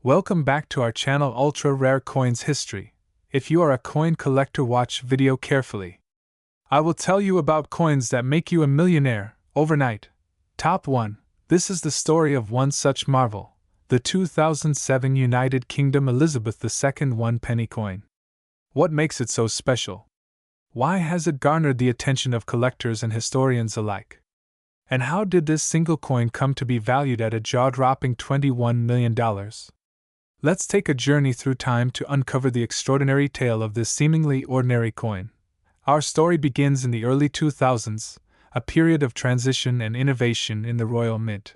Welcome back to our channel Ultra Rare Coins History. If you are a coin collector, watch video carefully. I will tell you about coins that make you a millionaire overnight. Top 1. This is the story of one such marvel, the 2007 United Kingdom Elizabeth II 1 penny coin. What makes it so special? Why has it garnered the attention of collectors and historians alike? And how did this single coin come to be valued at a jaw-dropping $21 million? Let's take a journey through time to uncover the extraordinary tale of this seemingly ordinary coin. Our story begins in the early 2000s, a period of transition and innovation in the Royal Mint.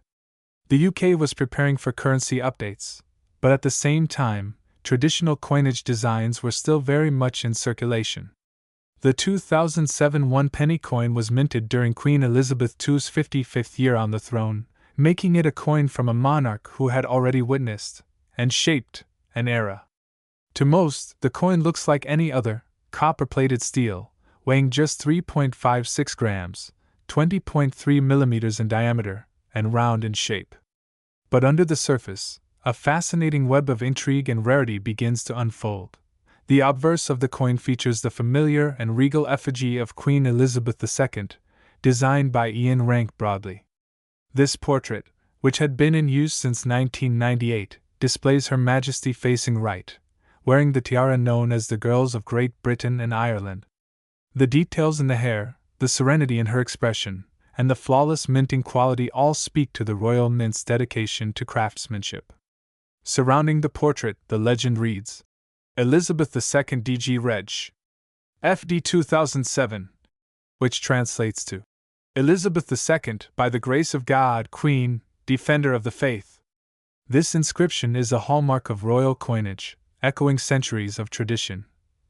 The UK was preparing for currency updates, but at the same time, traditional coinage designs were still very much in circulation. The 2007 1 penny coin was minted during Queen Elizabeth II's 55th year on the throne, making it a coin from a monarch who had already witnessed and shaped an era. To most, the coin looks like any other, copper-plated steel, weighing just 3.56 grams, 20.3 millimeters in diameter, and round in shape. But under the surface, a fascinating web of intrigue and rarity begins to unfold. The obverse of the coin features the familiar and regal effigy of Queen Elizabeth II, designed by Ian Rank Broadley. This portrait, which had been in use since 1998, displays Her Majesty facing right, wearing the tiara known as the Girls of Great Britain and Ireland. The details in the hair, the serenity in her expression, and the flawless minting quality all speak to the Royal Mint's dedication to craftsmanship. Surrounding the portrait, the legend reads, Elizabeth II DG Reg. FD 2007, which translates to Elizabeth II, by the grace of God, Queen, Defender of the Faith. This inscription is a hallmark of royal coinage, echoing centuries of tradition.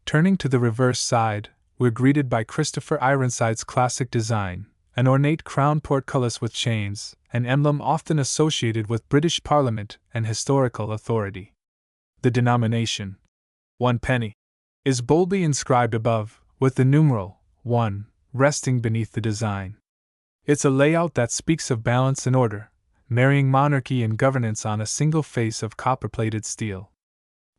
Turning to the reverse side, we're greeted by Christopher Ironside's classic design, an ornate crown portcullis with chains, an emblem often associated with British Parliament and historical authority. The denomination, 1 penny, is boldly inscribed above, with the numeral 1 resting beneath the design. It's a layout that speaks of balance and order, marrying monarchy and governance on a single face of copper-plated steel.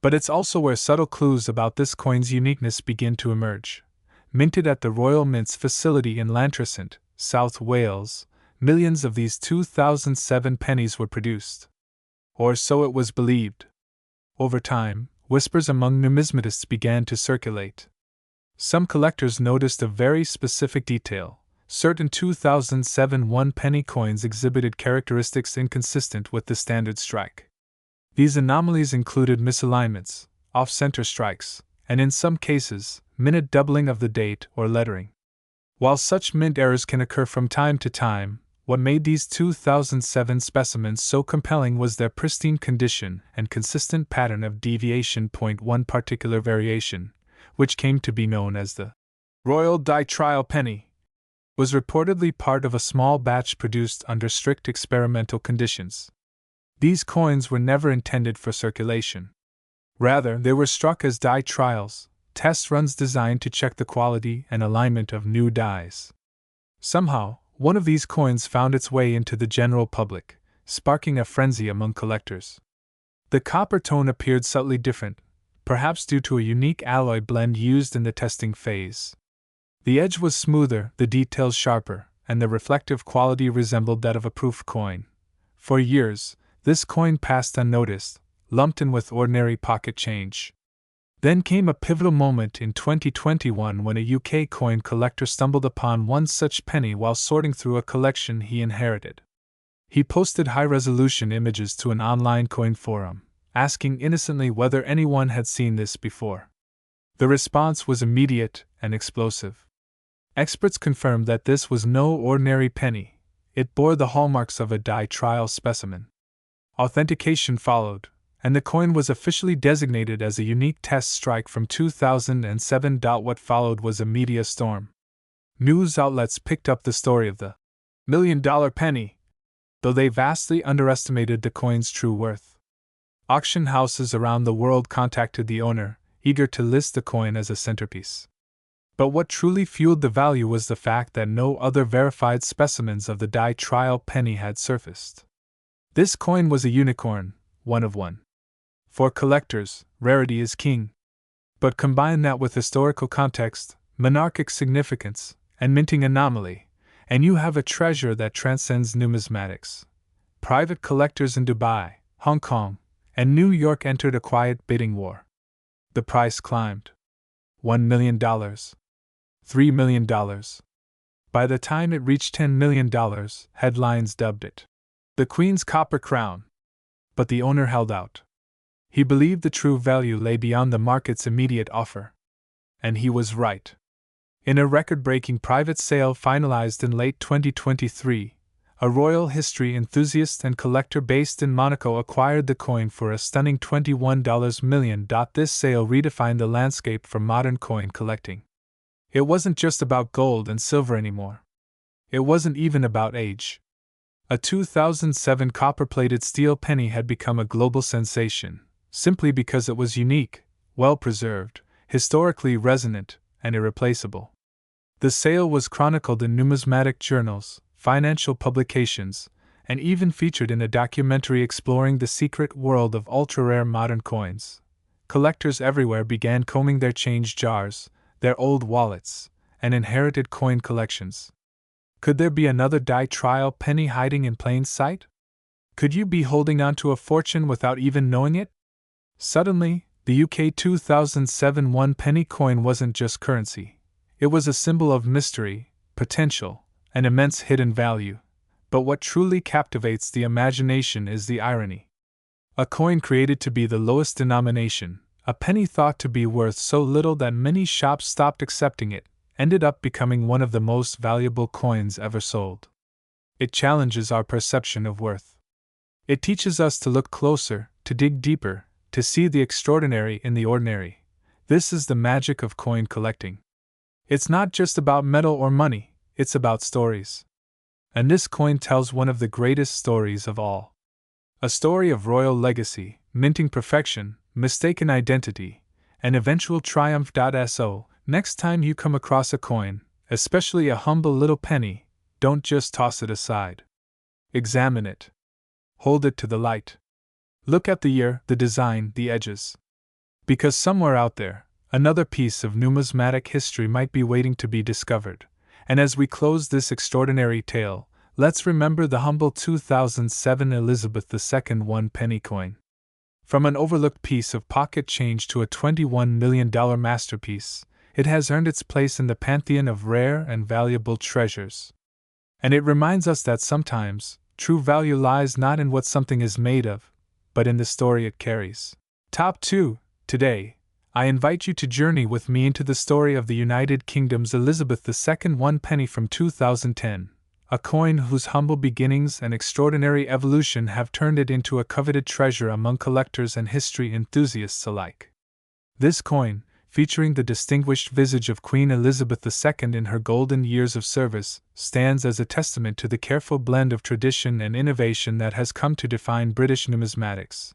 But it's also where subtle clues about this coin's uniqueness begin to emerge. Minted at the Royal Mint's facility in Llantrisant, South Wales, millions of these 2007 pennies were produced. Or so it was believed. Over time, whispers among numismatists began to circulate. Some collectors noticed a very specific detail. Certain 2007 1 penny coins exhibited characteristics inconsistent with the standard strike. These anomalies included misalignments, off-center strikes, and in some cases, minute doubling of the date or lettering. While such mint errors can occur from time to time, what made these 2007 specimens so compelling was their pristine condition and consistent pattern of deviation. One particular variation, which came to be known as the Royal Die Trial Penny, was reportedly part of a small batch produced under strict experimental conditions. These coins were never intended for circulation. Rather, they were struck as die trials, test runs designed to check the quality and alignment of new dies. Somehow, one of these coins found its way into the general public, sparking a frenzy among collectors. The copper tone appeared subtly different, perhaps due to a unique alloy blend used in the testing phase. The edge was smoother, the details sharper, and the reflective quality resembled that of a proof coin. For years, this coin passed unnoticed, lumped in with ordinary pocket change. Then came a pivotal moment in 2021 when a UK coin collector stumbled upon one such penny while sorting through a collection he inherited. He posted high-resolution images to an online coin forum, asking innocently whether anyone had seen this before. The response was immediate and explosive. Experts confirmed that this was no ordinary penny. It bore the hallmarks of a die trial specimen. Authentication followed, and the coin was officially designated as a unique test strike from 2007. What followed was a media storm. News outlets picked up the story of the $1 million penny, though they vastly underestimated the coin's true worth. Auction houses around the world contacted the owner, eager to list the coin as a centerpiece. But what truly fueled the value was the fact that no other verified specimens of the die trial penny had surfaced. This coin was a unicorn, one of one. For collectors, rarity is king. But combine that with historical context, monarchic significance, and minting anomaly, and you have a treasure that transcends numismatics. Private collectors in Dubai, Hong Kong, and New York entered a quiet bidding war. The price climbed. $1 million. $3 million. By the time it reached $10 million, headlines dubbed it the Queen's Copper Crown. But the owner held out. He believed the true value lay beyond the market's immediate offer. And he was right. In a record-breaking private sale finalized in late 2023, a royal history enthusiast and collector based in Monaco acquired the coin for a stunning $21 million. This sale redefined the landscape for modern coin collecting. It wasn't just about gold and silver anymore. It wasn't even about age. A 2007 copper-plated steel penny had become a global sensation, simply because it was unique, well-preserved, historically resonant, and irreplaceable. The sale was chronicled in numismatic journals, financial publications, and even featured in a documentary exploring the secret world of ultra-rare modern coins. Collectors everywhere began combing their change jars, their old wallets, and inherited coin collections. Could there be another die-trial penny hiding in plain sight? Could you be holding on to a fortune without even knowing it? Suddenly, the UK 2007 one-penny coin wasn't just currency. It was a symbol of mystery, potential, and immense hidden value. But what truly captivates the imagination is the irony. A coin created to be the lowest denomination, a penny thought to be worth so little that many shops stopped accepting it, ended up becoming one of the most valuable coins ever sold. It challenges our perception of worth. It teaches us to look closer, to dig deeper, to see the extraordinary in the ordinary. This is the magic of coin collecting. It's not just about metal or money, it's about stories. And this coin tells one of the greatest stories of all. A story of royal legacy, minting perfection, mistaken identity, and eventual triumph. So, next time you come across a coin, especially a humble little penny, don't just toss it aside. Examine it. Hold it to the light. Look at the year, the design, the edges. Because somewhere out there, another piece of numismatic history might be waiting to be discovered. And as we close this extraordinary tale, let's remember the humble 2007 Elizabeth II one-penny coin. From an overlooked piece of pocket change to a $21 million masterpiece, it has earned its place in the pantheon of rare and valuable treasures. And it reminds us that sometimes, true value lies not in what something is made of, but in the story it carries. Top 2. Today, I invite you to journey with me into the story of the United Kingdom's Elizabeth II one-penny from 2010, a coin whose humble beginnings and extraordinary evolution have turned it into a coveted treasure among collectors and history enthusiasts alike. This coin, featuring the distinguished visage of Queen Elizabeth II in her golden years of service, stands as a testament to the careful blend of tradition and innovation that has come to define British numismatics.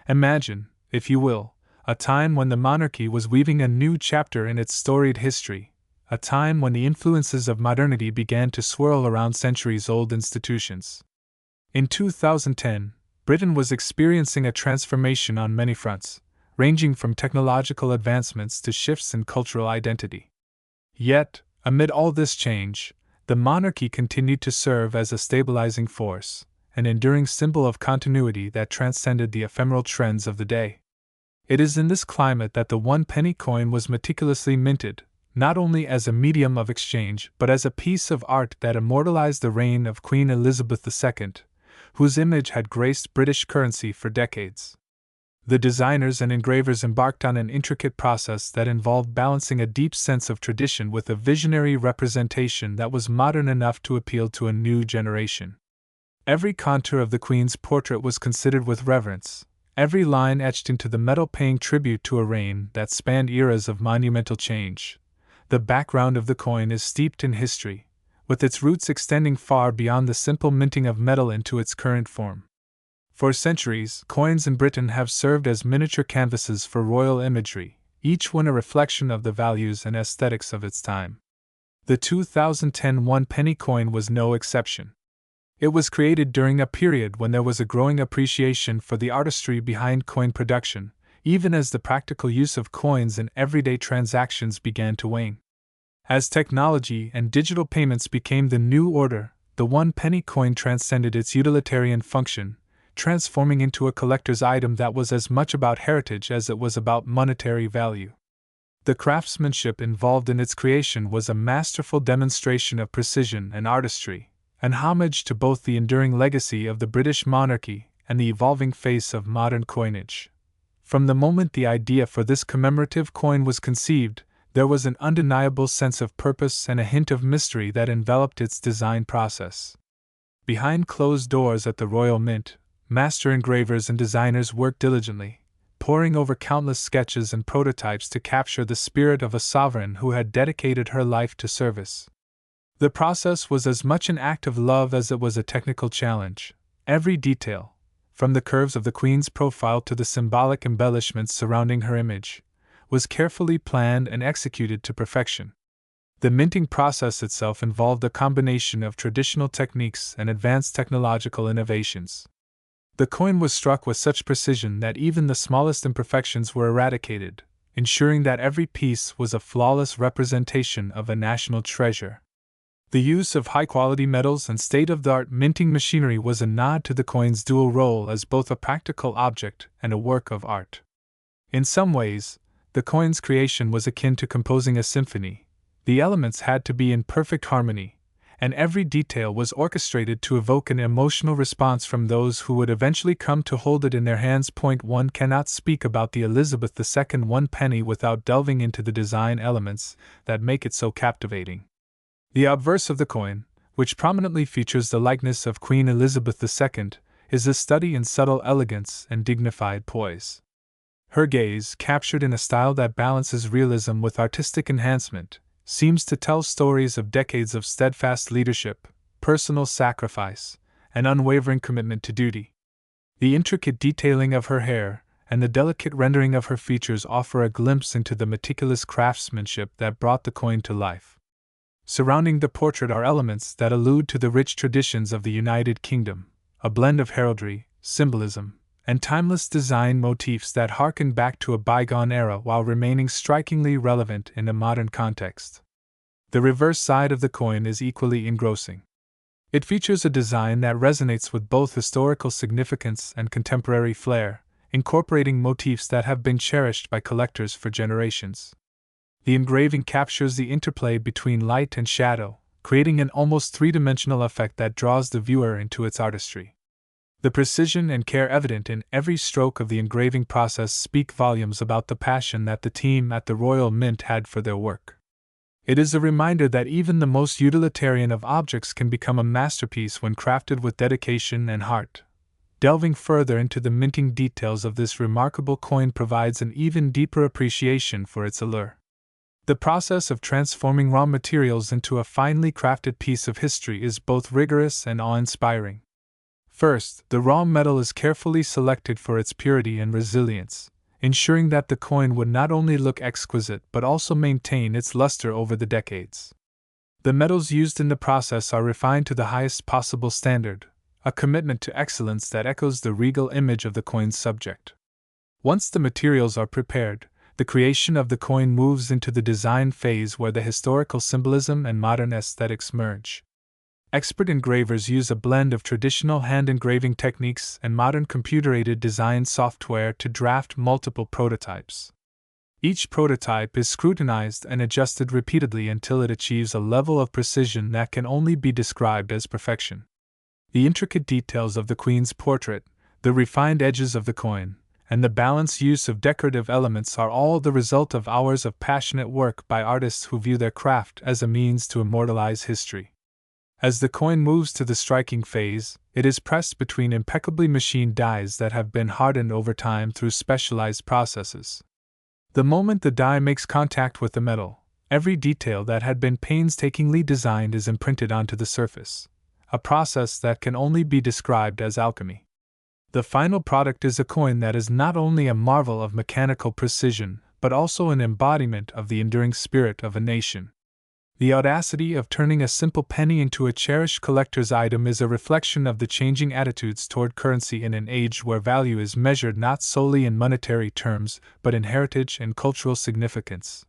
Imagine, if you will, a time when the monarchy was weaving a new chapter in its storied history, a time when the influences of modernity began to swirl around centuries-old institutions. In 2010, Britain was experiencing a transformation on many fronts, ranging from technological advancements to shifts in cultural identity. Yet, amid all this change, the monarchy continued to serve as a stabilizing force, an enduring symbol of continuity that transcended the ephemeral trends of the day. It is in this climate that the one-penny coin was meticulously minted, not only as a medium of exchange but as a piece of art that immortalized the reign of Queen Elizabeth II, whose image had graced British currency for decades. The designers and engravers embarked on an intricate process that involved balancing a deep sense of tradition with a visionary representation that was modern enough to appeal to a new generation. Every contour of the Queen's portrait was considered with reverence, every line etched into the metal paying tribute to a reign that spanned eras of monumental change. The background of the coin is steeped in history, with its roots extending far beyond the simple minting of metal into its current form. For centuries, coins in Britain have served as miniature canvases for royal imagery, each one a reflection of the values and aesthetics of its time. The 2010 one-penny coin was no exception. It was created during a period when there was a growing appreciation for the artistry behind coin production, even as the practical use of coins in everyday transactions began to wane. As technology and digital payments became the new order, the 1-penny coin transcended its utilitarian function, transforming into a collector's item that was as much about heritage as it was about monetary value. The craftsmanship involved in its creation was a masterful demonstration of precision and artistry, an homage to both the enduring legacy of the British monarchy and the evolving face of modern coinage. From the moment the idea for this commemorative coin was conceived, there was an undeniable sense of purpose and a hint of mystery that enveloped its design process. Behind closed doors at the Royal Mint, master engravers and designers worked diligently, poring over countless sketches and prototypes to capture the spirit of a sovereign who had dedicated her life to service. The process was as much an act of love as it was a technical challenge. Every detail, from the curves of the Queen's profile to the symbolic embellishments surrounding her image, was carefully planned and executed to perfection. The minting process itself involved a combination of traditional techniques and advanced technological innovations. The coin was struck with such precision that even the smallest imperfections were eradicated, ensuring that every piece was a flawless representation of a national treasure. The use of high-quality metals and state-of-the-art minting machinery was a nod to the coin's dual role as both a practical object and a work of art. In some ways, the coin's creation was akin to composing a symphony. The elements had to be in perfect harmony, and every detail was orchestrated to evoke an emotional response from those who would eventually come to hold it in their hands. One cannot speak about the Elizabeth II 1-penny without delving into the design elements that make it so captivating. The obverse of the coin, which prominently features the likeness of Queen Elizabeth II, is a study in subtle elegance and dignified poise. Her gaze, captured in a style that balances realism with artistic enhancement, seems to tell stories of decades of steadfast leadership, personal sacrifice, and unwavering commitment to duty. The intricate detailing of her hair and the delicate rendering of her features offer a glimpse into the meticulous craftsmanship that brought the coin to life. Surrounding the portrait are elements that allude to the rich traditions of the United Kingdom, a blend of heraldry, symbolism, and timeless design motifs that harken back to a bygone era while remaining strikingly relevant in a modern context. The reverse side of the coin is equally engrossing. It features a design that resonates with both historical significance and contemporary flair, incorporating motifs that have been cherished by collectors for generations. The engraving captures the interplay between light and shadow, creating an almost three-dimensional effect that draws the viewer into its artistry. The precision and care evident in every stroke of the engraving process speak volumes about the passion that the team at the Royal Mint had for their work. It is a reminder that even the most utilitarian of objects can become a masterpiece when crafted with dedication and heart. Delving further into the minting details of this remarkable coin provides an even deeper appreciation for its allure. The process of transforming raw materials into a finely crafted piece of history is both rigorous and awe-inspiring. First, the raw metal is carefully selected for its purity and resilience, ensuring that the coin would not only look exquisite but also maintain its luster over the decades. The metals used in the process are refined to the highest possible standard, a commitment to excellence that echoes the regal image of the coin's subject. Once the materials are prepared, the creation of the coin moves into the design phase where the historical symbolism and modern aesthetics merge. Expert engravers use a blend of traditional hand engraving techniques and modern computer-aided design software to draft multiple prototypes. Each prototype is scrutinized and adjusted repeatedly until it achieves a level of precision that can only be described as perfection. The intricate details of the Queen's portrait, the refined edges of the coin, and the balanced use of decorative elements are all the result of hours of passionate work by artists who view their craft as a means to immortalize history. As the coin moves to the striking phase, it is pressed between impeccably machined dies that have been hardened over time through specialized processes. The moment the die makes contact with the metal, every detail that had been painstakingly designed is imprinted onto the surface, a process that can only be described as alchemy. The final product is a coin that is not only a marvel of mechanical precision, but also an embodiment of the enduring spirit of a nation. The audacity of turning a simple penny into a cherished collector's item is a reflection of the changing attitudes toward currency in an age where value is measured not solely in monetary terms but in heritage and cultural significance.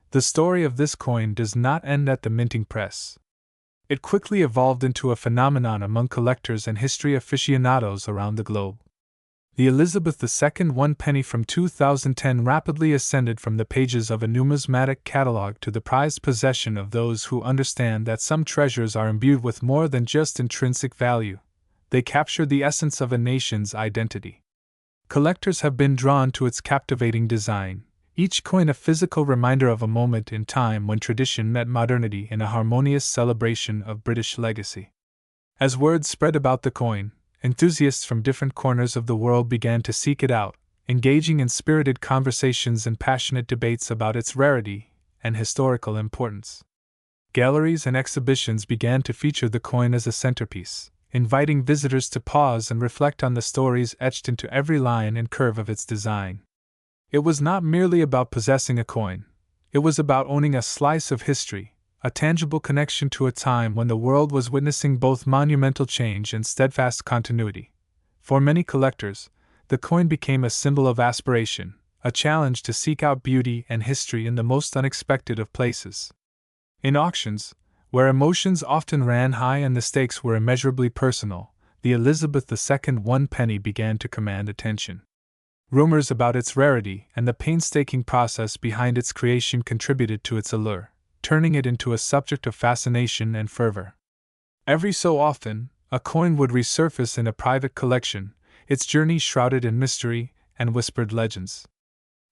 The story of this coin does not end at the minting press. It quickly evolved into a phenomenon among collectors and history aficionados around the globe. The Elizabeth II 1 penny from 2010 rapidly ascended from the pages of a numismatic catalog to the prized possession of those who understand that some treasures are imbued with more than just intrinsic value. They capture the essence of a nation's identity. Collectors have been drawn to its captivating design, each coin a physical reminder of a moment in time when tradition met modernity in a harmonious celebration of British legacy. As word spread about the coin, enthusiasts from different corners of the world began to seek it out, engaging in spirited conversations and passionate debates about its rarity and historical importance. Galleries and exhibitions began to feature the coin as a centerpiece, inviting visitors to pause and reflect on the stories etched into every line and curve of its design. It was not merely about possessing a coin, it was about owning a slice of history, a tangible connection to a time when the world was witnessing both monumental change and steadfast continuity. For many collectors, the coin became a symbol of aspiration, a challenge to seek out beauty and history in the most unexpected of places. In auctions, where emotions often ran high and the stakes were immeasurably personal, the Elizabeth II 1 penny began to command attention. Rumors about its rarity and the painstaking process behind its creation contributed to its allure, turning it into a subject of fascination and fervor. Every so often, a coin would resurface in a private collection, its journey shrouded in mystery and whispered legends.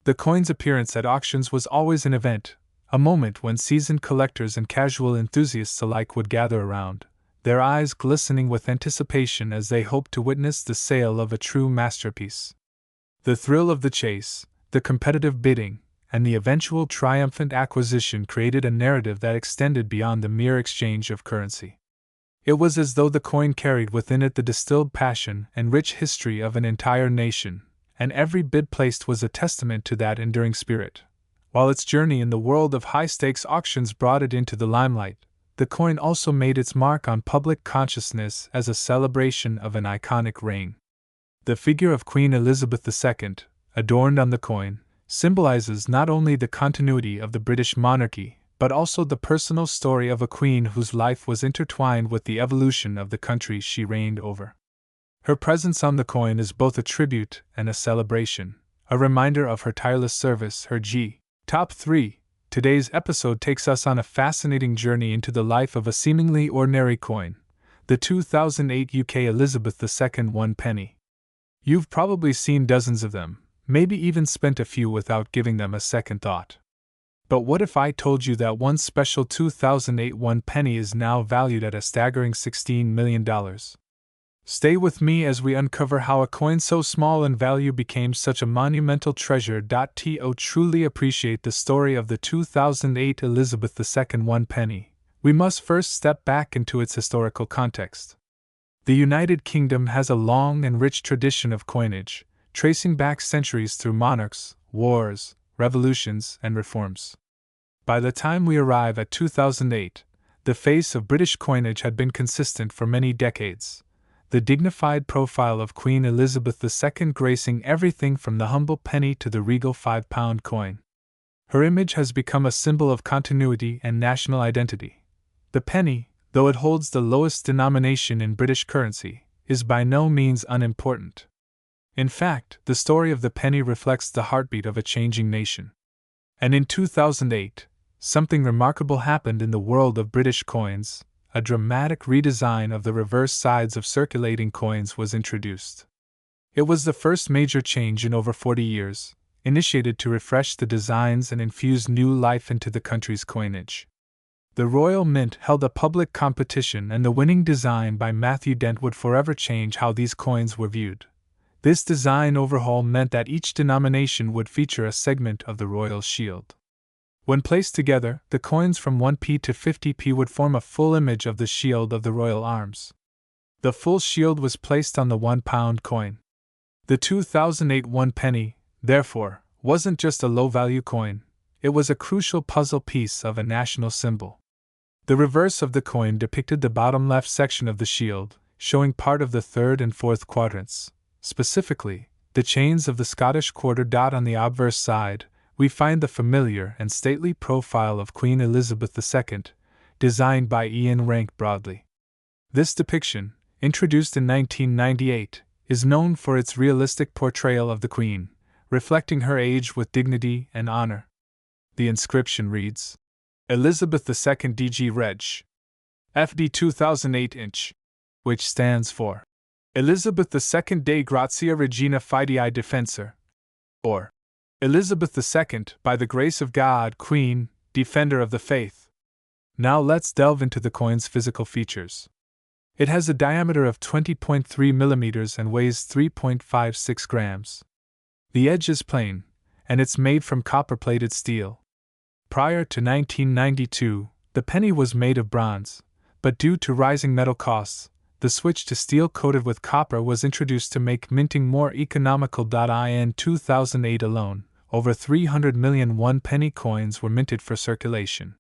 The coin's appearance at auctions was always an event, a moment when seasoned collectors and casual enthusiasts alike would gather around, their eyes glistening with anticipation as they hoped to witness the sale of a true masterpiece. The thrill of the chase, the competitive bidding, and the eventual triumphant acquisition created a narrative that extended beyond the mere exchange of currency. It was as though the coin carried within it the distilled passion and rich history of an entire nation, and every bid placed was a testament to that enduring spirit. While its journey in the world of high-stakes auctions brought it into the limelight, the coin also made its mark on public consciousness as a celebration of an iconic reign. The figure of Queen Elizabeth II, adorned on the coin, symbolizes not only the continuity of the British monarchy, but also the personal story of a queen whose life was intertwined with the evolution of the country she reigned over. Her presence on the coin is both a tribute and a celebration, a reminder of her tireless service. Her Top 3. Today's episode takes us on a fascinating journey into the life of a seemingly ordinary coin, the 2008 UK Elizabeth II 1 penny. You've probably seen dozens of them, maybe even spent a few without giving them a second thought. But what if I told you that one special 2008 1 penny is now valued at a staggering $16 million? Stay with me as we uncover how a coin so small in value became such a monumental treasure. To truly appreciate the story of the 2008 Elizabeth II 1 penny, we must first step back into its historical context. The United Kingdom has a long and rich tradition of coinage, tracing back centuries through monarchs, wars, revolutions, and reforms. By the time we arrive at 2008, the face of British coinage had been consistent for many decades, the dignified profile of Queen Elizabeth II gracing everything from the humble penny to the regal £5 coin. Her image has become a symbol of continuity and national identity. The penny, though it holds the lowest denomination in British currency, is by no means unimportant. In fact, the story of the penny reflects the heartbeat of a changing nation. And in 2008, something remarkable happened in the world of British coins. A dramatic redesign of the reverse sides of circulating coins was introduced. It was the first major change in over 40 years, initiated to refresh the designs and infuse new life into the country's coinage. The Royal Mint held a public competition, and the winning design by Matthew Dent would forever change how these coins were viewed. This design overhaul meant that each denomination would feature a segment of the royal shield. When placed together, the coins from 1p to 50p would form a full image of the shield of the royal arms. The full shield was placed on the £1 coin. The 2008 1 penny, therefore, wasn't just a low-value coin, it was a crucial puzzle piece of a national symbol. The reverse of the coin depicted the bottom left section of the shield, showing part of the third and fourth quadrants. Specifically, the chains of the Scottish quarter. On the obverse side, we find the familiar and stately profile of Queen Elizabeth II, designed by Ian Rank Broadley. This depiction, introduced in 1998, is known for its realistic portrayal of the Queen, reflecting her age with dignity and honor. The inscription reads, Elizabeth II DG Reg. FD 2008 inch, which stands for Elizabeth II Dei Grazia Regina Fidei Defensor, or Elizabeth II, by the grace of God, Queen, Defender of the Faith. Now let's delve into the coin's physical features. It has a diameter of 20.3 millimeters and weighs 3.56 grams. The edge is plain, and it's made from copper-plated steel. Prior to 1992, the penny was made of bronze, but due to rising metal costs, the switch to steel coated with copper was introduced to make minting more economical. In 2008 alone, over 300 million one-penny coins were minted for circulation.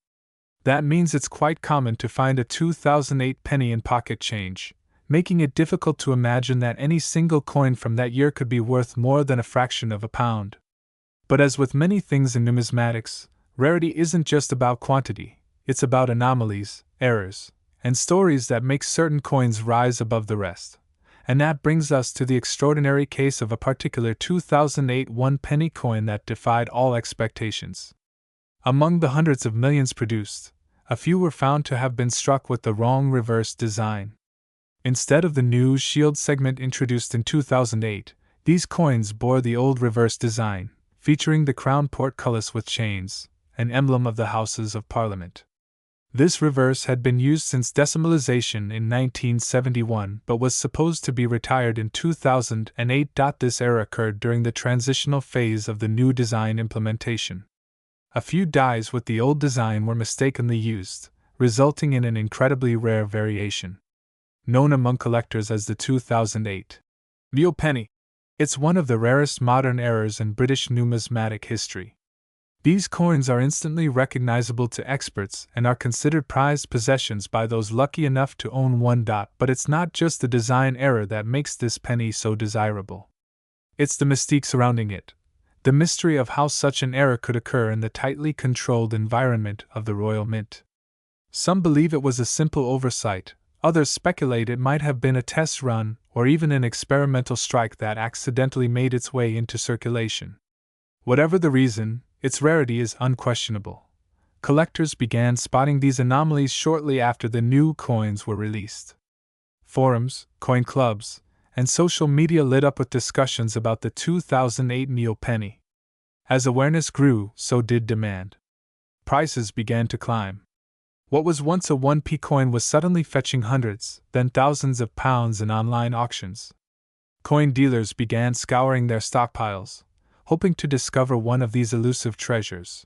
That means it's quite common to find a 2008 penny in pocket change, making it difficult to imagine that any single coin from that year could be worth more than a fraction of a pound. But as with many things in numismatics, rarity isn't just about quantity, it's about anomalies, errors, and stories that make certain coins rise above the rest. And that brings us to the extraordinary case of a particular 2008 one-penny coin that defied all expectations. Among the hundreds of millions produced, a few were found to have been struck with the wrong reverse design. Instead of the new shield segment introduced in 2008, these coins bore the old reverse design, featuring the crown portcullis with chains, an emblem of the Houses of Parliament. This reverse had been used since decimalization in 1971 but was supposed to be retired in 2008. This error occurred during the transitional phase of the new design implementation. A few dies with the old design were mistakenly used, resulting in an incredibly rare variation. Known among collectors as the 2008 Mule Penny, it's one of the rarest modern errors in British numismatic history. These coins are instantly recognizable to experts and are considered prized possessions by those lucky enough to own one. But it's not just the design error that makes this penny so desirable. It's the mystique surrounding it. The mystery of how such an error could occur in the tightly controlled environment of the Royal Mint. Some believe it was a simple oversight, others speculate it might have been a test run or even an experimental strike that accidentally made its way into circulation. Whatever the reason, its rarity is unquestionable. Collectors began spotting these anomalies shortly after the new coins were released. Forums, coin clubs, and social media lit up with discussions about the 2008 Mule Penny. As awareness grew, so did demand. Prices began to climb. What was once a 1p coin was suddenly fetching hundreds, then thousands of pounds in online auctions. Coin dealers began scouring their stockpiles, hoping to discover one of these elusive treasures.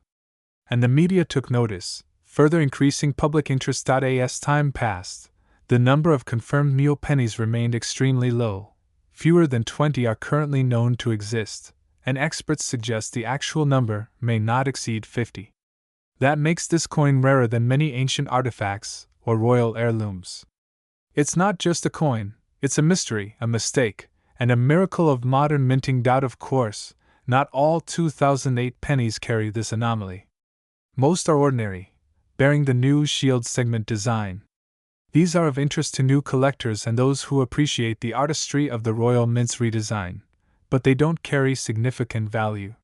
And the media took notice, further increasing public interest. As time passed, the number of confirmed Mule pennies remained extremely low. Fewer than 20 are currently known to exist, and experts suggest the actual number may not exceed 50. That makes this coin rarer than many ancient artifacts or royal heirlooms. It's not just a coin, it's a mystery, a mistake, and a miracle of modern minting. Of course, not all 2008 pennies carry this anomaly. Most are ordinary, bearing the new shield segment design. These are of interest to new collectors and those who appreciate the artistry of the Royal Mint's redesign, but they don't carry significant value.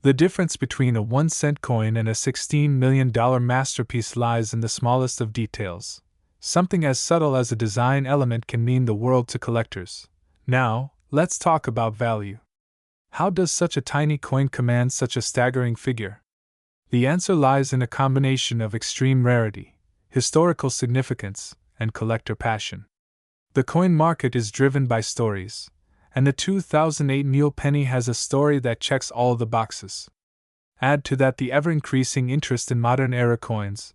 The difference between a 1-cent coin and a $16 million masterpiece lies in the smallest of details. Something as subtle as a design element can mean the world to collectors. Now, let's talk about value. How does such a tiny coin command such a staggering figure? The answer lies in a combination of extreme rarity, historical significance, and collector passion. The coin market is driven by stories, and the 2008 Mule Penny has a story that checks all the boxes. Add to that the ever-increasing interest in modern era coins,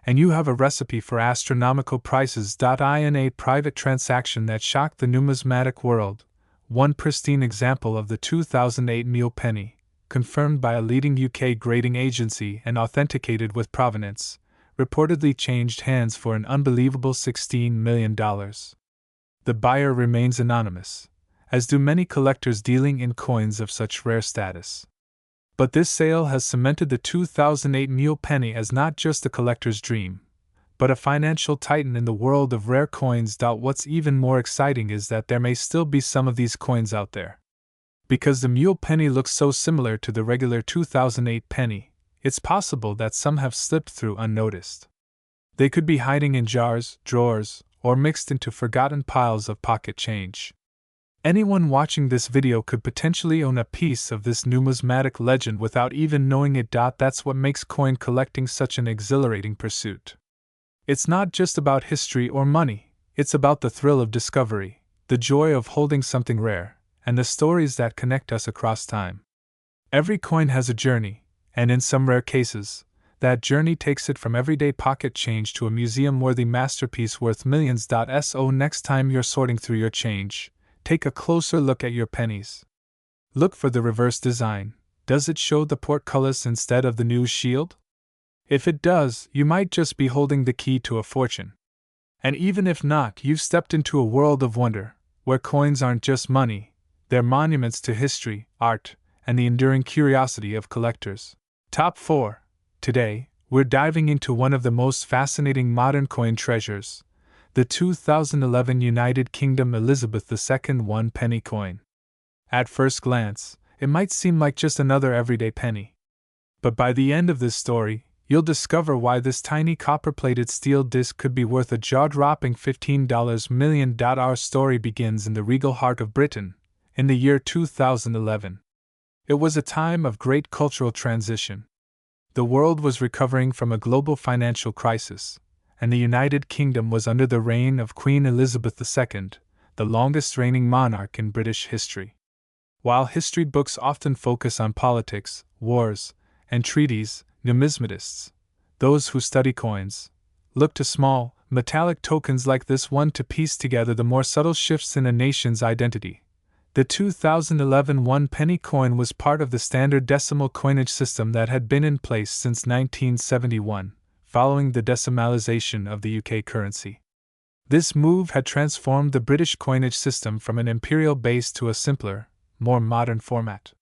and you have a recipe for astronomical prices. In a private transaction that shocked the numismatic world, one pristine example of the 2008 Mule Penny, confirmed by a leading UK grading agency and authenticated with provenance, reportedly changed hands for an unbelievable $16 million. The buyer remains anonymous, as do many collectors dealing in coins of such rare status. But this sale has cemented the 2008 mule penny as not just a collector's dream, but a financial titan in the world of rare coins. What's even more exciting is that there may still be some of these coins out there. Because the mule penny looks so similar to the regular 2008 penny, it's possible that some have slipped through unnoticed. They could be hiding in jars, drawers, or mixed into forgotten piles of pocket change. Anyone watching this video could potentially own a piece of this numismatic legend without even knowing it. That's what makes coin collecting such an exhilarating pursuit. It's not just about history or money, it's about the thrill of discovery, the joy of holding something rare, and the stories that connect us across time. Every coin has a journey, and in some rare cases, that journey takes it from everyday pocket change to a museum-worthy masterpiece worth millions. So next time you're sorting through your change, take a closer look at your pennies. Look for the reverse design. Does it show the portcullis instead of the news shield? If it does, you might just be holding the key to a fortune. And even if not, you've stepped into a world of wonder, where coins aren't just money, they're monuments to history, art, and the enduring curiosity of collectors. Top 4. Today, we're diving into one of the most fascinating modern coin treasures, the 2011 United Kingdom Elizabeth II 1 penny coin. At first glance, it might seem like just another everyday penny. But by the end of this story, you'll discover why this tiny copper-plated steel disc could be worth a jaw-dropping $15 million. Our story begins in the regal heart of Britain, in the year 2011. It was a time of great cultural transition. The world was recovering from a global financial crisis, and the United Kingdom was under the reign of Queen Elizabeth II, the longest reigning monarch in British history. While history books often focus on politics, wars, and treaties, numismatists, those who study coins, look to small, metallic tokens like this one to piece together the more subtle shifts in a nation's identity. The 2011 1 penny coin was part of the standard decimal coinage system that had been in place since 1971, following the decimalisation of the UK currency. This move had transformed the British coinage system from an imperial base to a simpler, more modern format.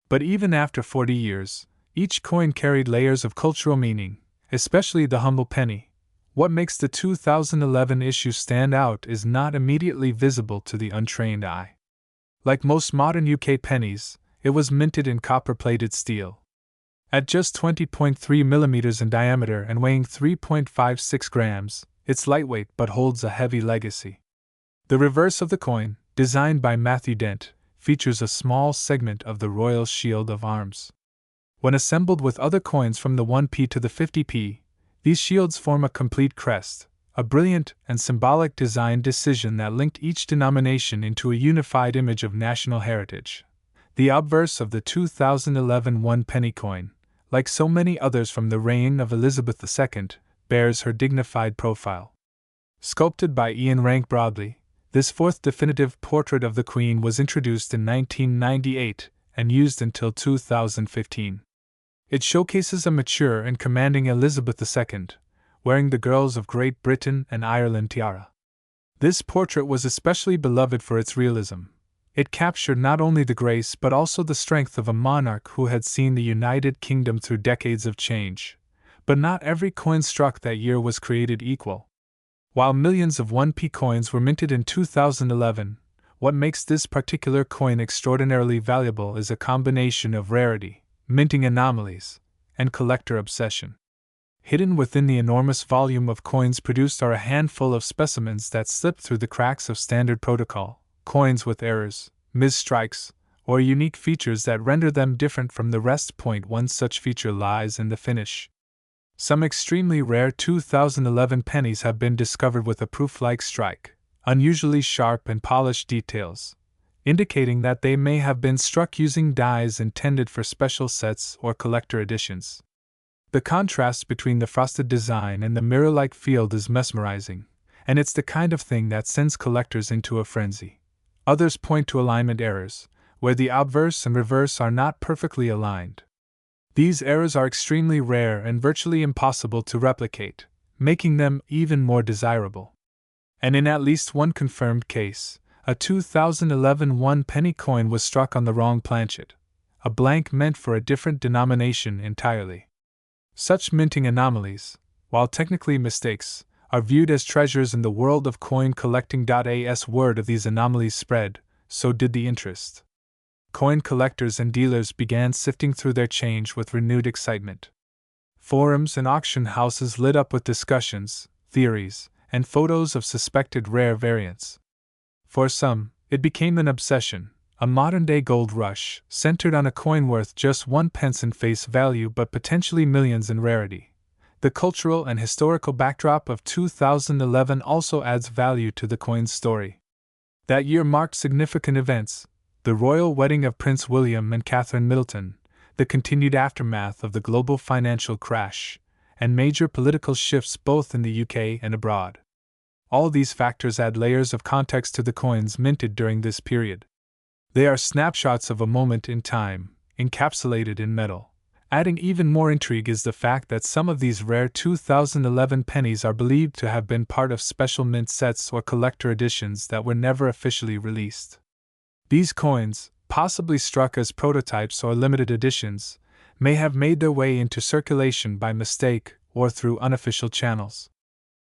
But even after 40 years, each coin carried layers of cultural meaning, especially the humble penny. What makes the 2011 issue stand out is not immediately visible to the untrained eye. Like most modern UK pennies, it was minted in copper-plated steel. At just 20.3 mm in diameter and weighing 3.56 grams, it's lightweight but holds a heavy legacy. The reverse of the coin, designed by Matthew Dent, features a small segment of the royal shield of arms. When assembled with other coins from the 1p to the 50p, these shields form a complete crest, a brilliant and symbolic design decision that linked each denomination into a unified image of national heritage. The obverse of the 2011 1 penny coin, like so many others from the reign of Elizabeth II, bears her dignified profile. Sculpted by Ian Rank Broadley, this fourth definitive portrait of the Queen was introduced in 1998 and used until 2015. It showcases a mature and commanding Elizabeth II, wearing the girls of Great Britain and Ireland tiara. This portrait was especially beloved for its realism. It captured not only the grace but also the strength of a monarch who had seen the United Kingdom through decades of change. But not every coin struck that year was created equal. While millions of 1p coins were minted in 2011, what makes this particular coin extraordinarily valuable is a combination of rarity, minting anomalies, and collector obsession. Hidden within the enormous volume of coins produced are a handful of specimens that slip through the cracks of standard protocol, coins with errors, misstrikes, or unique features that render them different from the rest. One such feature lies in the finish. Some extremely rare 2011 pennies have been discovered with a proof-like strike, unusually sharp and polished details, indicating that they may have been struck using dies intended for special sets or collector editions. The contrast between the frosted design and the mirror-like field is mesmerizing, and it's the kind of thing that sends collectors into a frenzy. Others point to alignment errors, where the obverse and reverse are not perfectly aligned. These errors are extremely rare and virtually impossible to replicate, making them even more desirable. And in at least one confirmed case, a 2011 one-penny coin was struck on the wrong planchet, a blank meant for a different denomination entirely. Such minting anomalies, while technically mistakes, are viewed as treasures in the world of coin collecting. As word of these anomalies spread, so did the interest. Coin collectors and dealers began sifting through their change with renewed excitement. Forums and auction houses lit up with discussions, theories, and photos of suspected rare variants. For some, it became an obsession, a modern-day gold rush, centered on a coin worth just 1 pence in face value but potentially millions in rarity. The cultural and historical backdrop of 2011 also adds value to the coin's story. That year marked significant events: the royal wedding of Prince William and Catherine Middleton, the continued aftermath of the global financial crash, and major political shifts both in the UK and abroad. All these factors add layers of context to the coins minted during this period. They are snapshots of a moment in time, encapsulated in metal. Adding even more intrigue is the fact that some of these rare 2011 pennies are believed to have been part of special mint sets or collector editions that were never officially released. These coins, possibly struck as prototypes or limited editions, may have made their way into circulation by mistake or through unofficial channels.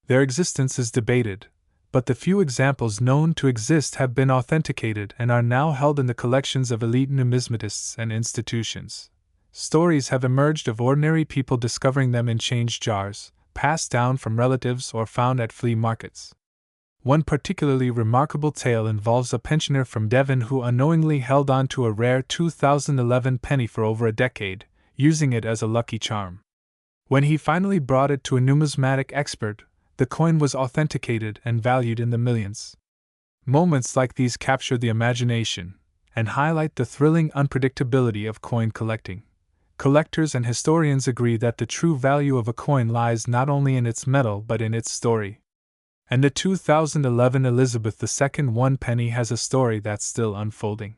Their existence is debated, but the few examples known to exist have been authenticated and are now held in the collections of elite numismatists and institutions. Stories have emerged of ordinary people discovering them in change jars, passed down from relatives or found at flea markets. One particularly remarkable tale involves a pensioner from Devon who unknowingly held on to a rare 2011 penny for over a decade, using it as a lucky charm. When he finally brought it to a numismatic expert, the coin was authenticated and valued in the millions. Moments like these capture the imagination and highlight the thrilling unpredictability of coin collecting. Collectors and historians agree that the true value of a coin lies not only in its metal but in its story. And the 2011 Elizabeth II one penny has a story that's still unfolding.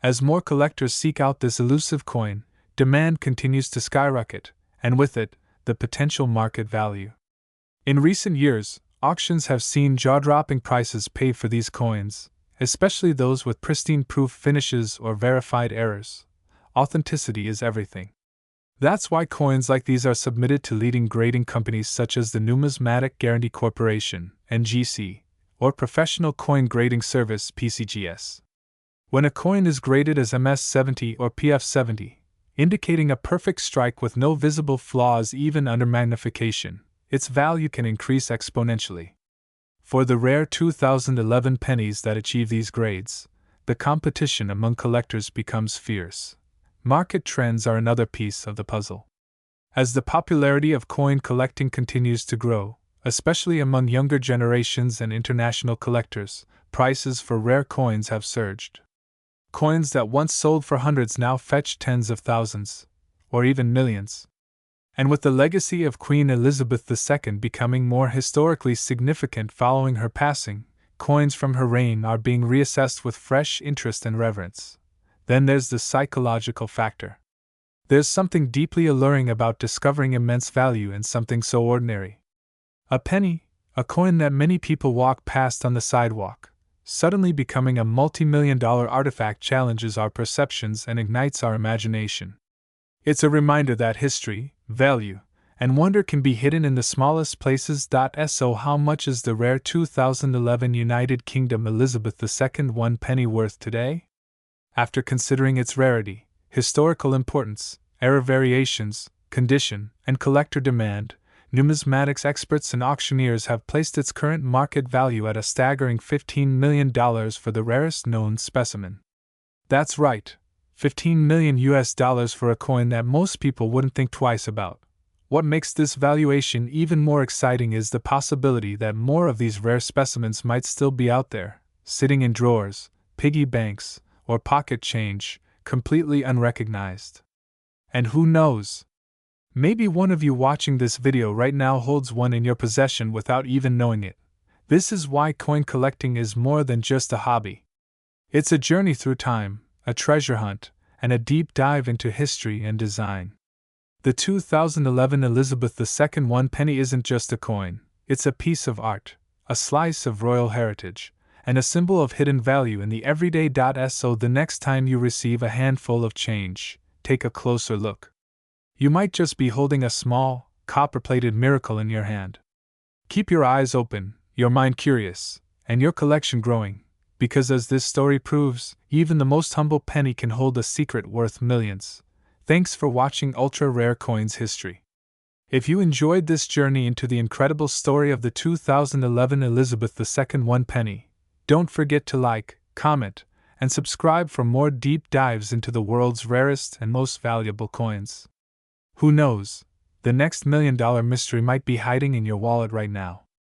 As more collectors seek out this elusive coin, demand continues to skyrocket, and with it, the potential market value. In recent years, auctions have seen jaw-dropping prices paid for these coins, especially those with pristine proof finishes or verified errors. Authenticity is everything. That's why coins like these are submitted to leading grading companies such as the Numismatic Guarantee Corporation, NGC, or Professional Coin Grading Service, PCGS. When a coin is graded as MS70 or PF70, indicating a perfect strike with no visible flaws even under magnification, its value can increase exponentially. For the rare 2011 pennies that achieve these grades, the competition among collectors becomes fierce. Market trends are another piece of the puzzle. As the popularity of coin collecting continues to grow, especially among younger generations and international collectors, prices for rare coins have surged. Coins that once sold for hundreds now fetch tens of thousands, or even millions. And with the legacy of Queen Elizabeth II becoming more historically significant following her passing, coins from her reign are being reassessed with fresh interest and reverence. Then there's the psychological factor. There's something deeply alluring about discovering immense value in something so ordinary. A penny, a coin that many people walk past on the sidewalk, suddenly becoming a multi-million-dollar artifact challenges our perceptions and ignites our imagination. It's a reminder that history, value, and wonder can be hidden in the smallest places. So how much is the rare 2011 United Kingdom Elizabeth II one penny worth today? After considering its rarity, historical importance, error variations, condition, and collector demand, numismatics experts and auctioneers have placed its current market value at a staggering $15 million for the rarest known specimen. That's right, $15 million for a coin that most people wouldn't think twice about. What makes this valuation even more exciting is the possibility that more of these rare specimens might still be out there, sitting in drawers, piggy banks, or pocket change, completely unrecognized. And who knows? Maybe one of you watching this video right now holds one in your possession without even knowing it. This is why coin collecting is more than just a hobby. It's a journey through time, a treasure hunt, and a deep dive into history and design. The 2011 Elizabeth II 1 penny isn't just a coin, it's a piece of art, a slice of royal heritage, and a symbol of hidden value in the everyday. So the next time you receive a handful of change, take a closer look. You might just be holding a small, copper-plated miracle in your hand. Keep your eyes open, your mind curious, and your collection growing, because as this story proves, even the most humble penny can hold a secret worth millions. Thanks for watching Ultra Rare Coins History. If you enjoyed this journey into the incredible story of the 2011 Elizabeth II 1 penny, don't forget to like, comment, and subscribe for more deep dives into the world's rarest and most valuable coins. Who knows, the next $1 million mystery might be hiding in your wallet right now.